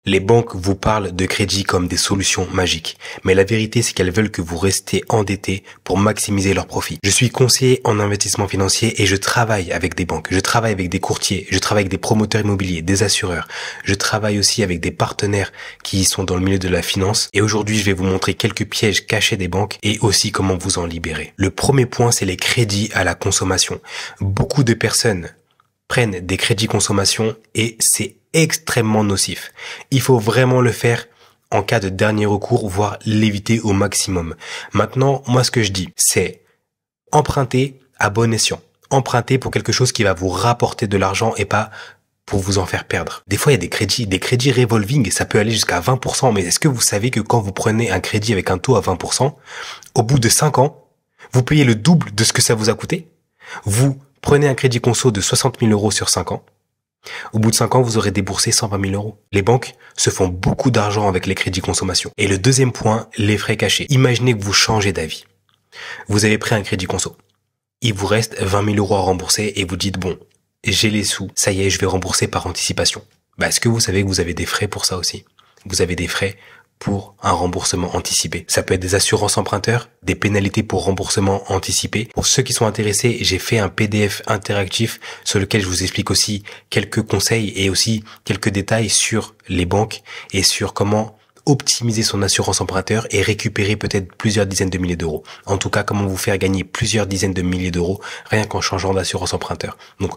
Les banques vous parlent de crédit comme des solutions magiques, mais la vérité c'est qu'elles veulent que vous restiez endetté pour maximiser leurs profits. Je suis conseiller en investissement financier et je travaille avec des banques, je travaille avec des courtiers, je travaille avec des promoteurs immobiliers, des assureurs, je travaille aussi avec des partenaires qui sont dans le milieu de la finance et aujourd'hui je vais vous montrer quelques pièges cachés des banques et aussi comment vous en libérer. Le premier point c'est les crédits à la consommation. Beaucoup de personnes prennent des crédits consommation et c'est extrêmement nocif. Il faut vraiment le faire en cas de dernier recours, voire l'éviter au maximum. Maintenant, moi ce que je dis, c'est emprunter à bon escient. Emprunter pour quelque chose qui va vous rapporter de l'argent et pas pour vous en faire perdre. Des fois, il y a des crédits revolving et ça peut aller jusqu'à 20%. Mais est-ce que vous savez que quand vous prenez un crédit avec un taux à 20%, au bout de 5 ans, vous payez le double de ce que ça vous a coûté? Vous prenez un crédit conso de 60 000 euros sur 5 ans. Au bout de 5 ans, vous aurez déboursé 120 000 euros. Les banques se font beaucoup d'argent avec les crédits consommation. Et le deuxième point, les frais cachés. Imaginez que vous changez d'avis. Vous avez pris un crédit conso. Il vous reste 20 000 euros à rembourser et vous dites, bon, j'ai les sous, ça y est, je vais rembourser par anticipation. Est-ce que vous savez que vous avez des frais pour ça aussi? Vous avez des frais pour un remboursement anticipé. Ça peut être des assurances emprunteurs, des pénalités pour remboursement anticipé. Pour ceux qui sont intéressés, j'ai fait un PDF interactif sur lequel je vous explique aussi quelques conseils et aussi quelques détails sur les banques et sur comment optimiser son assurance emprunteur et récupérer peut-être plusieurs dizaines de milliers d'euros. En tout cas, comment vous faire gagner plusieurs dizaines de milliers d'euros rien qu'en changeant d'assurance emprunteur. Donc,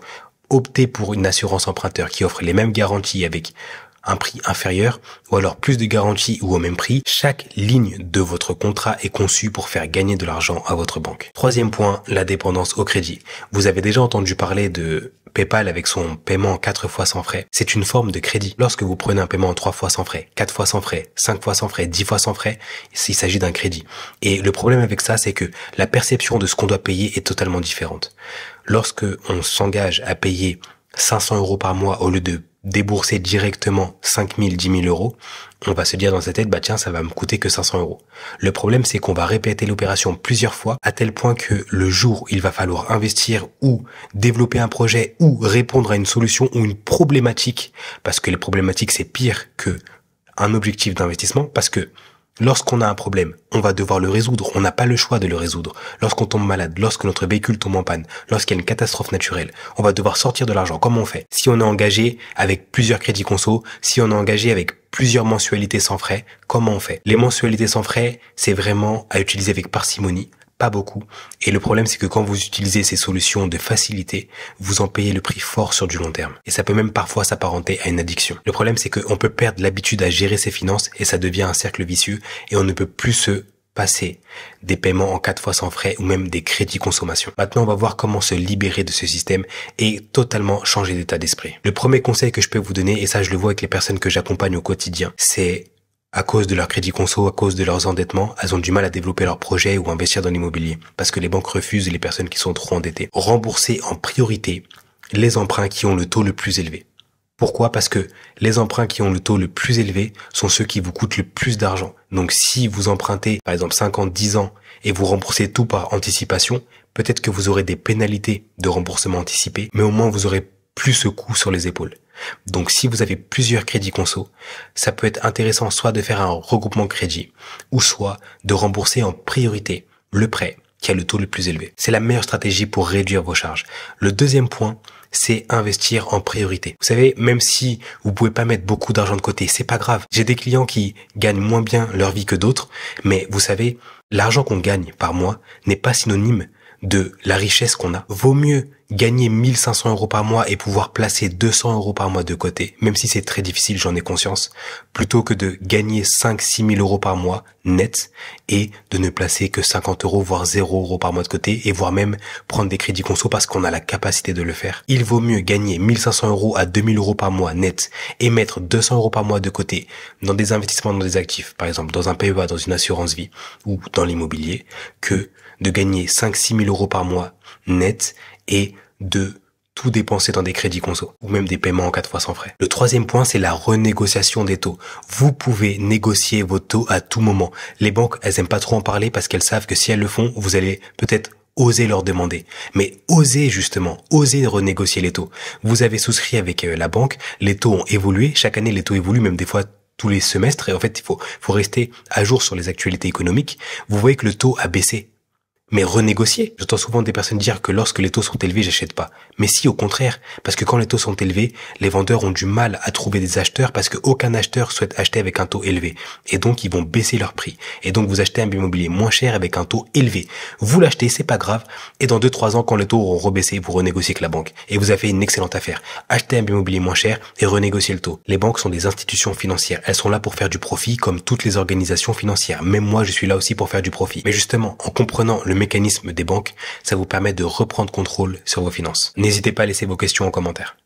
optez pour une assurance emprunteur qui offre les mêmes garanties avec un prix inférieur ou alors plus de garantie ou au même prix. Chaque ligne de votre contrat est conçue pour faire gagner de l'argent à votre banque. Troisième point, la dépendance au crédit. Vous avez déjà entendu parler de PayPal avec son paiement 4 fois sans frais. C'est une forme de crédit. Lorsque vous prenez un paiement 3 fois sans frais, 4 fois sans frais, 5 fois sans frais, 10 fois sans frais, il s'agit d'un crédit. Et le problème avec ça, c'est que la perception de ce qu'on doit payer est totalement différente. Lorsque on s'engage à payer 500 euros par mois au lieu de débourser directement 5 000, 10 000 euros, on va se dire dans sa tête, tiens, ça va me coûter que 500 euros. Le problème, c'est qu'on va répéter l'opération plusieurs fois à tel point que le jour où il va falloir investir ou développer un projet ou répondre à une solution ou une problématique, parce que les problématiques, c'est pire que un objectif d'investissement, parce que lorsqu'on a un problème, on va devoir le résoudre. On n'a pas le choix de le résoudre. Lorsqu'on tombe malade, lorsque notre véhicule tombe en panne, lorsqu'il y a une catastrophe naturelle, on va devoir sortir de l'argent. Comment on fait? Si on est engagé avec plusieurs crédits conso, si on est engagé avec plusieurs mensualités sans frais, comment on fait? Les mensualités sans frais, c'est vraiment à utiliser avec parcimonie. Pas beaucoup. Et le problème, c'est que quand vous utilisez ces solutions de facilité, vous en payez le prix fort sur du long terme. Et ça peut même parfois s'apparenter à une addiction. Le problème, c'est qu'on peut perdre l'habitude à gérer ses finances et ça devient un cercle vicieux et on ne peut plus se passer des paiements en 4 fois sans frais ou même des crédits consommation. Maintenant, on va voir comment se libérer de ce système et totalement changer d'état d'esprit. Le premier conseil que je peux vous donner, et ça je le vois avec les personnes que j'accompagne au quotidien, c'est à cause de leur crédit conso, à cause de leurs endettements, elles ont du mal à développer leurs projets ou investir dans l'immobilier parce que les banques refusent les personnes qui sont trop endettées. Rembourser en priorité les emprunts qui ont le taux le plus élevé. Pourquoi? Parce que les emprunts qui ont le taux le plus élevé sont ceux qui vous coûtent le plus d'argent. Donc si vous empruntez par exemple 5 ans, 10 ans et vous remboursez tout par anticipation, peut-être que vous aurez des pénalités de remboursement anticipé, mais au moins vous aurez plus ce coût sur les épaules. Donc si vous avez plusieurs crédits conso, ça peut être intéressant soit de faire un regroupement crédit ou soit de rembourser en priorité le prêt qui a le taux le plus élevé. C'est la meilleure stratégie pour réduire vos charges. Le deuxième point, c'est investir en priorité. Vous savez, même si vous pouvez pas mettre beaucoup d'argent de côté, c'est pas grave. J'ai des clients qui gagnent moins bien leur vie que d'autres, mais vous savez, l'argent qu'on gagne par mois n'est pas synonyme de la richesse qu'on a. Vaut mieux gagner 1 500 euros par mois et pouvoir placer 200 euros par mois de côté, même si c'est très difficile, j'en ai conscience, plutôt que de gagner 5-6 000 euros par mois net et de ne placer que 50 euros, voire 0 euros par mois de côté et voire même prendre des crédits conso parce qu'on a la capacité de le faire. Il vaut mieux gagner 1 500 euros à 2 000 euros par mois net et mettre 200 euros par mois de côté dans des investissements dans des actifs, par exemple dans un PEA, dans une assurance vie ou dans l'immobilier, que de gagner 5-6 000 euros par mois net et de tout dépenser dans des crédits conso ou même des paiements en 4 fois sans frais. Le troisième point, c'est la renégociation des taux. Vous pouvez négocier vos taux à tout moment. Les banques, elles aiment pas trop en parler parce qu'elles savent que si elles le font, vous allez peut-être oser leur demander. Mais osez justement, osez renégocier les taux. Vous avez souscrit avec la banque, les taux ont évolué, chaque année les taux évoluent, même des fois tous les semestres et en fait, faut rester à jour sur les actualités économiques. Vous voyez que le taux a baissé. Mais renégocier. J'entends souvent des personnes dire que lorsque les taux sont élevés, j'achète pas. Mais si, au contraire. Parce que quand les taux sont élevés, les vendeurs ont du mal à trouver des acheteurs parce qu'aucun acheteur souhaite acheter avec un taux élevé. Et donc, ils vont baisser leur prix. Et donc, vous achetez un bien immobilier moins cher avec un taux élevé. Vous l'achetez, c'est pas grave. Et dans 2-3 ans, quand les taux auront rebaissé, vous renégociez avec la banque. Et vous avez fait une excellente affaire. Achetez un bien immobilier moins cher et renégocier le taux. Les banques sont des institutions financières. Elles sont là pour faire du profit comme toutes les organisations financières. Même moi, je suis là aussi pour faire du profit. Mais justement, en comprenant le mécanisme des banques, ça vous permet de reprendre contrôle sur vos finances. N'hésitez pas à laisser vos questions en commentaire.